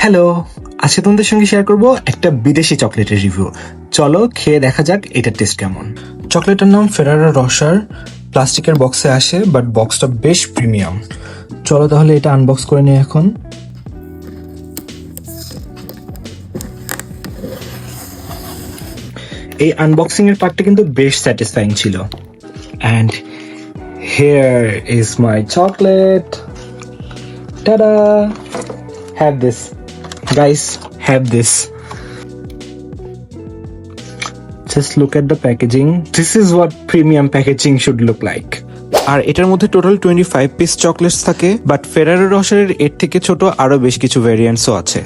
Hello, আজকে তোমাদের সঙ্গে শেয়ার করব একটা বিদেশি চকলেটের রিভিউ। চলো খেয়ে দেখা যাক এটার টেস্ট কেমন। চকলেটের নাম ফেরারো রসার, প্লাস্টিকের বক্সে আসে, বাট বক্সটা বেশ প্রিমিয়াম। চলো তাহলে এটা আনবক্স করে নিই এখন। এই আনবক্সিং এর পার্টটা কিন্তু বেশ স্যাটিসফাইং ছিল। And here is my chocolate. Ta-da! Have this guys, have this. Just look at the packaging. This is what premium packaging should look like. আর এটার মধ্যে টোটাল 25 পিস চকলেটস থাকে, বাট ফেরারো রসার এর থেকে ছোট আরো বেশ কিছু ভেরিয়েন্টসও আছে।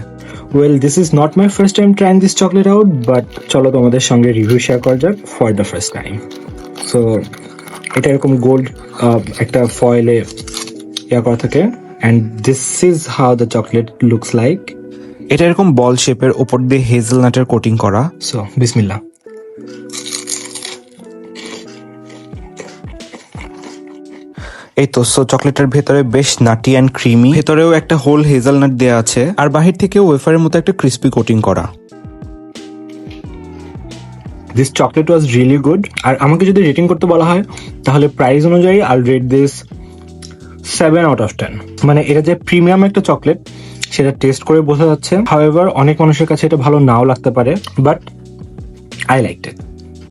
Well, this is not my first time trying this chocolate out, but চলো তোমাদের সঙ্গে রিভিউ শেয়ার করা যাক for the first time. So এটা এরকম গোল্ড একটা ফয়েলে করা থাকে, and this is how the chocolate looks like. এটা এরকম বল শেপের, উপর দিয়ে হেজেলনাটের কোটিং করা। So বিসমিল্লাহ। এই তো চকলেটের ভেতরে বেশ নাটি অ্যান্ড ক্রিমি, ভেতরেও একটা হোল হেজেলনাট দেওয়া আছে, আর বাহির থেকে ওয়েফারের মতো একটা ক্রিস্পি কোটিং করা। This chocolate was really good. আর আমাকে যদি রেটিং করতে বলা হয় তাহলে প্রাইস অনুযায়ী I rate this 7 out of 10। মানে এটা যে প্রিমিয়াম একটা চকলেট সেটা টেস্ট করে বোঝা যাচ্ছে। হাউএভার অনেক মানুষের কাছে এটা ভালো নাও লাগতে পারে, বাট আই লাইকড ইট।